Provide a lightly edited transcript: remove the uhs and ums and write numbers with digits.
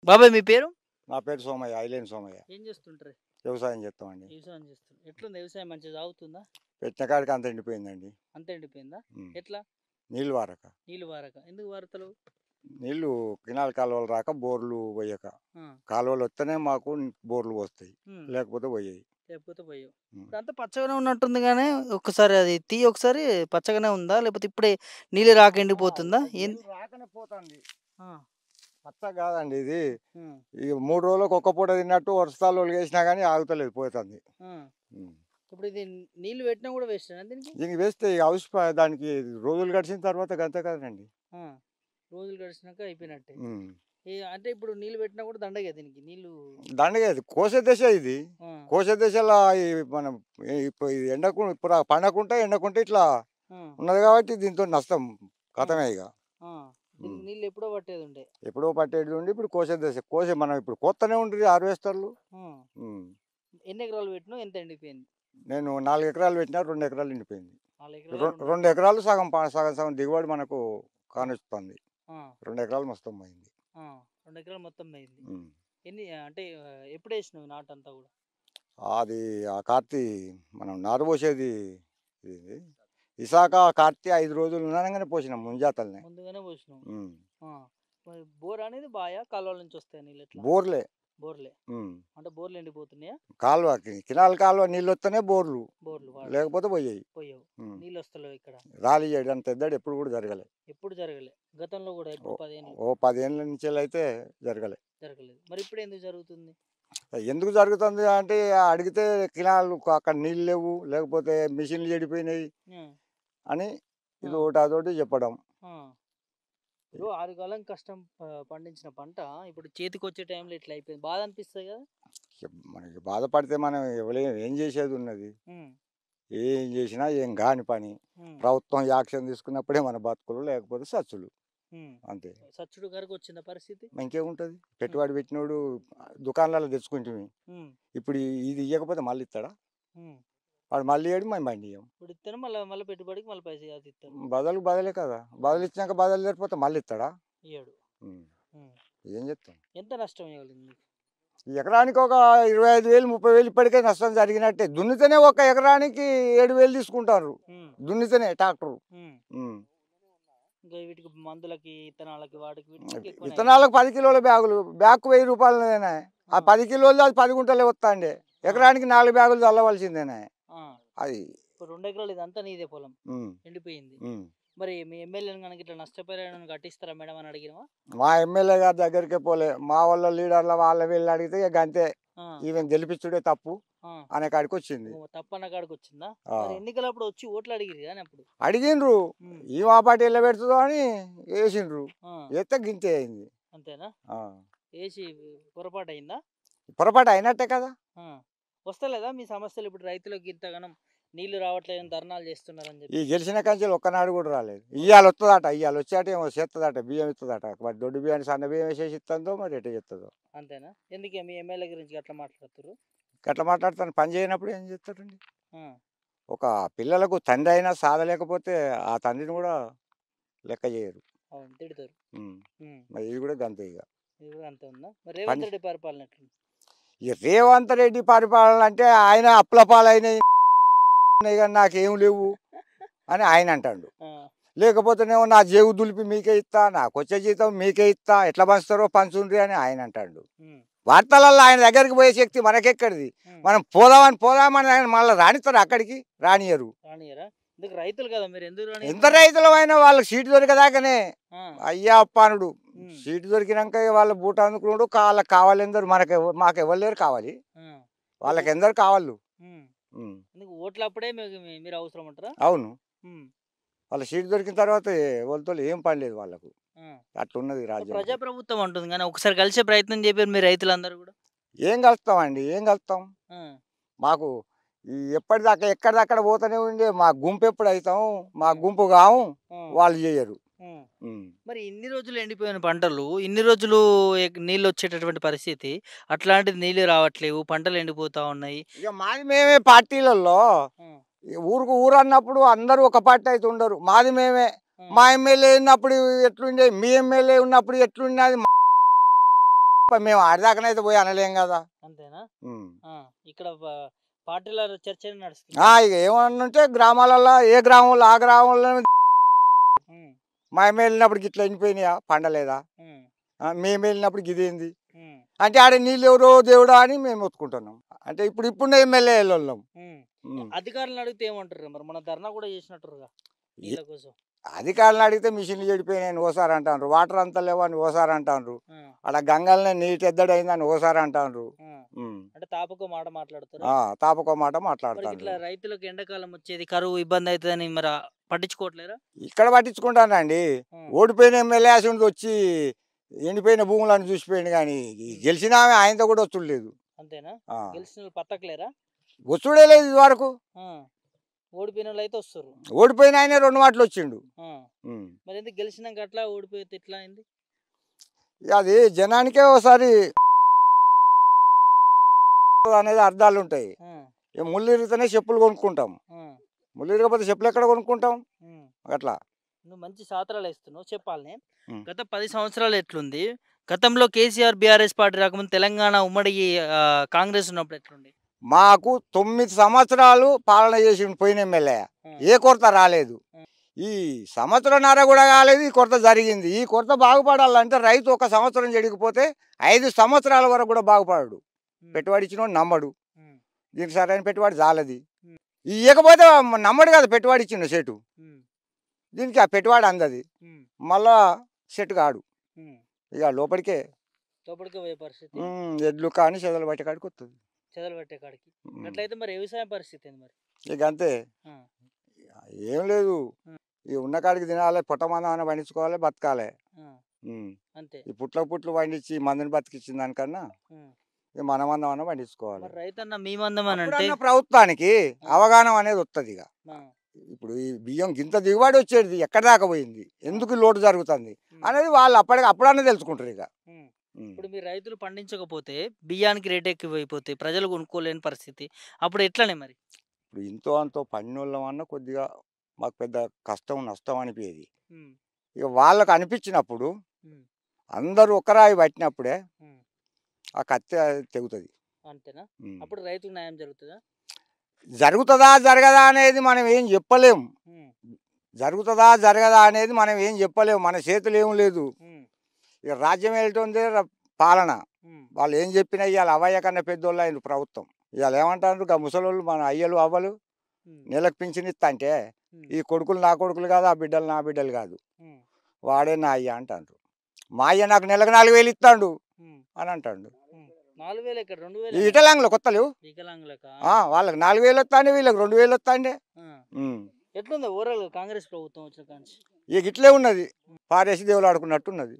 బాబాయ్ మీ పేరు? నా పేరు సోమయ్య, ఐలేని సోమయ్య. ఏం చేస్తుంటారు? వ్యవసాయం చేస్తామండి. వ్యవసాయం చేస్తారు. ఎట్లుంది వ్యవసాయం మంచిగా సాగుతుందా? పెట్టిన కాడికి అంత ఎండిపోయిందండి. అంత ఎండిపోయిందా? ఉమ్. ఎట్లా? నీళ్ళు వారక, నీళ్ళు వారక. ఎందుకు వారతలు? నీళ్ళు కినాల కాలువలు రాక, బోర్లు పోయక. ఆ. కాలువలు వస్తేనే మాకు బోర్లు పోస్తాయి, ఉమ్. లేకపోతే పోయాయి. లేకపోతే పోయావు. ఉమ్. ఇప్పుడు అంతా పచ్చగానే ఉన్నట్టుంది కానీ ఒక్కసారి అది తీ, ఒకసారి పచ్చగానే ఉందా లేకపోతే ఇప్పుడే నీళ్ళు రాక ఎండిపోతుందా? నీళ్ళు రాకనే పోతుంది, ఆ. పచ్చ కాదండి ఇది. ఉమ్. ఈ 3 రోజులకు ఒక్క పూట తిన్నట్టు వర్షాలు వేసినా కానీ ఆగుతలేదు, పోతుంది. ఆ. ఇప్పుడు ఇది నీళ్ళు పెట్టినా కూడా వేస్ట్ దీనికి? దీనికి వేస్తే దానికి రోజులు గడిచిన తర్వాత గంతే కదండి. ఆ. రోజులు గడిచినాక అయిపోయినట్టే. ఉమ్. అంటే ఇప్పుడు నీళ్ళు పెట్టినా కూడా దండగా దీనికి నీళ్ళు. దండగా ఇది కోసే దశ, ఇది ఆ. కోసే దశలో మనం ఇప్పుడు ఇది ఎండకు ఇప్పుడు పండకుంటే ఎండకుంటే ఇట్లా ఆ. ఉన్నది కాబట్టి దీంతో నష్టం కథమే ఇక. ఆ. దీనికి నీళ్ళు ఎప్పుడో పట్టేది ఉండే. ఎప్పుడో పట్టేది ఉండి ఇప్పుడు కోసే దశ, మనం ఇప్పుడు కోత్తనే ఉంటుంది హార్వెస్టర్లు. ఎన్ని ఎకరాలు పెట్టినా ఎంత ఎండిపోయింది? నేను 4 ఎకరాలు పెట్టినా 2 ఎకరాలు ఎండిపోయింది. 4 ఎకరాలు 2 ఎకరాలు సగం సగం సగం దిగుబడి మనకు కానొస్తుంది. 2 ఎకరాలు మొత్తం అయింది. 2 ఎకరాలు మొత్తం అయింది. ఎన్ని అంటే ఎప్పుడు వేసినావు నాటంతా కూడా? అది ఆ కార్తీ మనం నారు పోసేది ఇది విశాఖ కార్తీ 5 రోజులు ఉన్నాగానే పోసినాం, ముంజాతల్ని ముందుగానే పోసినాం. బోర్ అనేది బాయా కాలువల నుంచి వస్తాయి నీళ్ళు? ఎట్లా? బోర్లే. బోర్లే అంటే బోర్లు ఎండిపోతున్నాయా? కాలువకి కినాల కాలువ నీళ్ళు వస్తేనే బోర్లు, బోర్లు లేకపోతే పోయాయి. పోయావు. నీళ్ళు వస్తలేవు ఇక్కడ. రాలి చేయడం అంత ఎద్దడు ఎప్పుడు కూడా జరగలే. ఎప్పుడు జరగలే? గతంలో కూడా ఎప్పుడు 10 ఏళ్ళు? 10 ఏళ్ళ నుంచి అయితే జరగలే. జరగలేదు. మరి ఇప్పుడు ఎందుకు జరుగుతుంది? ఎందుకు జరుగుతుంది అంటే అడిగితే కినాలు అక్కడ నీళ్ళు లేవు, లేకపోతే మిషన్లు చెడిపోయినాయి అని ఇది ఒకటి అదొకటి చెప్పడం. ఇప్పుడు 6 కాలం కష్టం పండించిన పంట ఇప్పుడు చేతికి వచ్చే టైంలో ఇట్లా అయిపోయింది, బాధ అనిపిస్తుంది కదా? మనకి బాధపడితే మనం ఏం చేసేది ఉన్నది? ఏం చేసినా ఏం కాని పని. ప్రభుత్వం యాక్షన్ తీసుకున్నప్పుడే మన బతుకులు, లేకపోతే సచ్చులు, అంతే. సచ్చుడు గారికి వచ్చిన పరిస్థితి ఇంకేముంటది? పెట్టుబడి పెట్టినోడు దుకాణాలలో తెచ్చుకుంటుంది, ఇప్పుడు ఇది ఇవ్వకపోతే మళ్ళీ ఇస్తాడా? వాడు మళ్ళీ ఏడు మేము బండి ఇవ్వం. ఇప్పుడు ఇస్తాను మళ్ళీ పెట్టుబడికి మళ్ళీ పైసలు ఇస్తాను. బదలే కదా, బదులు ఇచ్చినాక బదులు లేకపోతే మళ్ళీ ఇస్తాడా? ఇయ్యాడు. ఏం చెప్తాం? ఎంత నష్టం ఇవ్వాలి? ఎకరానికి ఒక 25,000 30,000 ఇప్పటికే నష్టం జరిగినట్టే. దున్నితేనే ఒక ఎకరానికి 7,000 తీసుకుంటారు, దున్నితేనే ట్రాక్టర్. ఇంకా వీటికి మందులకి ఇత్తనాలకి వాటికి విత్తనాలకు 10 కిలోల బ్యాగులు, బ్యాగ్ 1000 రూపాయలనేనా? ఆ 10 కిలోలు అది 10 గుంటలే వస్తాండే, ఎకరానికి 4 బ్యాగులు చల్లవలసిందేనా అది. 2 ఎకరాలు ఇదంతా నీదే పొలం ఎండిపోయింది. మరి మీ ఎమ్మెల్యేని కనుక ఇట్లా నష్టపరిహారం కట్టిస్తారా మేడం అని అడిగినవా? మా ఎమ్మెల్యే గారి దగ్గరికే పోలే, మా వాళ్ళ లీడర్ల వాళ్ళ వీళ్ళు అడిగితే ఇక అంతే, ఈవెన్ గెలిపించుడే తప్పు అనే కాడికి వచ్చింది. తప్పన్న కాడికి వచ్చిందా? ఎన్నికలప్పుడు వచ్చి ఓట్లు అడిగిరు కానీ అప్పుడు అడిగిండ్రు, ఈ మా పార్టీ ఎలా పెడుతుందో అని వేసిండ్రు, వేస్తే గింతే అయింది. అంతేనా? వేసి పొరపాటు అయిందా? పొరపాటు అయినట్టే కదా. వస్తలేదా మీ సమస్యలు? ఇప్పుడు రైతులకు ఇంతగానం నీళ్లు రావట్లేదు, ధర్నాలు చేస్తున్నారని చెప్పి. ఈ గెలిచిన కంచెలు ఒక్కనాడు కూడా రాలేదు. ఇవాళ వస్తుందట, ఇవాళ వచ్చాట ఏమో చేస్తుందట, బియ్యం ఇస్తుందట. మరి దొడ్డు బియ్యాన్ని సన్న బియ్యం వేసేసి ఇస్తుందో మరి ఎట్లా చెప్తుందో. అంతేనా? ఎందుకే మీ ఎమ్మెల్యే గురించి అట్లా మాట్లాడుతారు? అట్లా మాట్లాడతాను, పని చేయనప్పుడు ఏం చేస్తారండి? ఒక పిల్లలకు తండ్రి అయినా సాధలేకపోతే ఆ తండ్రిని కూడా లెక్క చేయరు, తిడతారు. మరి ఇది కూడా గంతే. ఇక ఇది కూడా అంతే ఉందా? మరి రేవంత్ రెడ్డి పరిపాలన ఎట్లుంది? ఇక రేవంత్ రెడ్డి పరిపాలన అంటే ఆయన అప్పుల పాలైన నాకేం లేవు అని ఆయన అంటాడు. లేకపోతేనేమో నా జేబు దులిపి మీకే ఇస్తా, నాకు వచ్చే జీతం మీకే ఇస్తా, ఎట్లా పంచుతారో పంచుండ్రి అని ఆయన అంటాడు. వార్తలలో ఆయన దగ్గరికి పోయే శక్తి మనకెక్కడిది? మనం పోదామని ఆయన మళ్ళీ రానిస్తారు, అక్కడికి రానియరు. రైతులు కదా మీరు, ఎందుకు ఎంత రైతులు అయినా వాళ్ళకి సీటు దొరికేదాకానే అయ్యా అప్పానుడు. సీటు దొరికినాక వాళ్ళ బూట అందుకున్నాడు, వాళ్ళకి కావాలి ఎందరు, మాకు ఎవరు లేరు కావాలి, వాళ్ళకి ఎందరు కావాలి. ఓట్లు అప్పుడే మీరు అవసరం అంటారా? అవును, వాళ్ళ సీటు దొరికిన తర్వాత వాళ్ళతో ఏం పని లేదు వాళ్ళకు, అట్లున్నది రాజ్యం. ప్రజాప్రభుత్వం అంటుంది కానీ ఒకసారి కలిసే ప్రయత్నం చెప్పారు మీ రైతులందరూ కూడా. ఏం కలుస్తామండి, ఏం కలుస్తాం? మాకు ఎప్పటిదాకా ఎక్కడిదక్కడ పోతూనే ఉండే, మా గుంపు ఎప్పుడు అవుతాం, మా గుంపు కావు, వాళ్ళు చేయరు. మరి ఇన్ని రోజులు ఎండిపోయిన పంటలు, ఇన్ని రోజులు నీళ్ళు వచ్చేటటువంటి పరిస్థితి, అట్లాంటిది నీళ్ళు రావట్లేవు, పంటలు ఎండిపోతా ఉన్నాయి. ఇక మాది మేమే పార్టీలలో ఊరుకు ఊరు అన్నప్పుడు అందరూ ఒక పార్టీ అయితే ఉండరు, మాది మేమే. మా ఎమ్మెల్యే ఉన్నప్పుడు ఎట్లుండే, మీ ఎమ్మెల్యే ఉన్నప్పుడు ఎట్లున్నది, మేము ఆడిదాకనైతే పోయి అనలేం కదా. అంతేనా? ఉమ్. ఇక్కడ పార్టీల చర్చ నడుస్తుంది. ఇక ఏమన్నంటే గ్రామాలలో ఏ గ్రామంలో ఆ గ్రామంలో మేము వెళ్ళినప్పుడు గిట్లా ఎండిపోయినాయా పండలేదా, మేము వెళ్ళినప్పుడు గిదేంది అంటే ఆడ నీళ్ళు ఎవరో దేవుడా అని మేము ఒత్తుకుంటున్నాం. అంటే ఇప్పుడు ఎమ్మెల్యే వెళ్ళాం. అధికారులను అడిగితే ఏమంటారు మరి? మన ధర్నా కూడా చేసినట్టుగా నీళ్ళ కోసం. అధికారులను అడిగితే మిషన్లు చెడిపోయినాయని ఓసారి అంటారు, వాటర్ అంతా లేవని ఓసారి అంటారు, అక్కడ గంగల్ని నీటి ఎద్దడైందని ఓసారి అంటారు. అంటే తాపకో మాట మాట్లాడుతారు. తాపకో మాట మాట్లాడతారు. ఇట్లా రైతులకు ఎండాకాలం వచ్చేది కరువు ఇబ్బంది అవుతుందని మరి పట్టించుకోవట్లేరా? ఇక్కడ పట్టించుకుంటానండి. ఓడిపోయిన ఎమ్మెల్యే అసలు వచ్చి ఎండిపోయిన భూములను చూసిపోయింది, కానీ గెలిచిన ఆయనతో కూడా వచ్చుడు అంతేనా? గెలిచిన పట్టకలేరా? వచ్చుడే లేదు ఇది వరకు. ఓడిపోయిన వాళ్ళు అయితే వస్తారు. ఓడిపోయిన ఆయన 2 మాటలు వచ్చిండు. మరి ఎందుకు గెలిచినాక అట్లా ఓడిపోతే ఎట్లా అయింది? అది జనానికే ఒకసారి అనేది అర్థాలు ఉంటాయి. ముళ్ళు ఇరిగితేనే చెప్పులు కొనుక్కుంటాం, ముళ్ళు ఇరగకపోతే చెప్పులు ఎక్కడ కొనుక్కుంటాం అట్లా. నువ్వు మంచి సాత్రాలు వేస్తున్నావు. చెప్పాలి, గత 10 సంవత్సరాలు ఎట్లుంది? గతంలో కేసీఆర్ బీఆర్ఎస్ పార్టీ రాకముందు తెలంగాణ ఉమ్మడి కాంగ్రెస్ ఉన్నప్పుడు ఎట్లుంది? మాకు 9 సంవత్సరాలు పాలన చేసి పోయిన ఎమ్మెల్యే, ఏ కొరత రాలేదు. ఈ సంవత్సరంన్నర కూడా కాలేదు, ఈ కొరత జరిగింది. ఈ కొరత బాగుపడాలంటే రైతు 1 సంవత్సరం చెడిగిపోతే 5 సంవత్సరాల వరకు కూడా బాగుపడడు. పెట్టుబడి ఇచ్చినోడు నమ్మడు, దీనికి సరైన పెట్టుబడి చాలది. ఇవ్వకపోతే నమ్మడు కదా పెట్టుబడి ఇచ్చిండు సెటు, దీనికి ఆ పెట్టుబడి అందది, మళ్ళా సెట్ కాడు. ఇక లోపలికే పోయే పరిస్థితి. ఎడ్లు కానీ చెదలు పట్టే కాడికి వస్తుంది. చెదలు పట్టే కాడికి అట్లయితే మరి వ్యవసాయం పరిస్థితి ఏంది మరి? ఇక అంతే, ఏం లేదు. ఈ ఉన్న కాడికి తినాలి, పుట్టమందం పండించుకోవాలి, బతకాలి అంతే. ఈ పుట్లు పండించి మందిని బతికిచ్చిన దానికన్నా మనమందం అన్న పండించుకోవాలి. రైతన్న మీ మందం అని అంటే ప్రభుత్వానికి అవగాహన అనేది వస్తుంది. ఇక ఇప్పుడు ఈ బియ్యం గింత దిగుబడి వచ్చేది ఎక్కడ దాకా పోయింది, ఎందుకు లోటు జరుగుతుంది అనేది వాళ్ళు అప్పుడన్నా తెలుసుకుంటారు. ఇక ఇప్పుడు మీరు రైతులు పండించకపోతే బియ్యానికి రేట్ ఎక్కువైపోతే ప్రజలు కొనుక్కోలేని పరిస్థితి, అప్పుడు ఎట్లనే మరి? ఇప్పుడు ఇంతో అంతో పన్నోళ్ళం అన్న కొద్దిగా మాకు పెద్ద కష్టం నష్టం అనిపించేది. ఇక వాళ్ళకు అనిపించినప్పుడు అందరూ ఒకరాయి పట్టినప్పుడే ఆ కత్తి తెగుతుంది. అంతేనా? అప్పుడు రైతుకు న్యాయం జరుగుతుందా? జరుగుతుందా జరగదా అనేది మనం ఏం చెప్పలేము. జరుగుతుందా జరగదా అనేది మనం ఏం చెప్పలేము, మన చేతులు ఏం లేదు. ఇక రాజ్యం ఏంటుంది పాలన, వాళ్ళు ఏం చెప్పినా ఇవాళ అవయ్య కన్నా పెద్దోళ్ళు అయిన ప్రభుత్వం. ఇవాళ ఏమంటారు, ఇక ముసలోళ్ళు మన అయ్యలు అవ్వలు నెలకు పింఛన్ ఇస్తా అంటే ఈ కొడుకులు నా కొడుకులు కాదు, ఆ బిడ్డలు నా బిడ్డలు కాదు, వాడే నా అయ్య అంటాడు. మా అయ్య నాకు నెలకు 4,000 ఇస్తాడు అని అంటాడు. 4,000 ఎక్కడ? 2,000. ఈ వికలాంగులు కొత్తలు వాళ్ళకి 4,000 వస్తాండి, వీళ్ళకి 2,000 వస్తాండి. ఎట్లుంది ఓవరాల్ కాంగ్రెస్ ప్రభుత్వం వచ్చిన కాంచి? ఇక ఇట్లే ఉన్నది, పారేసి దేవులు ఆడుకున్నట్టు ఉన్నది.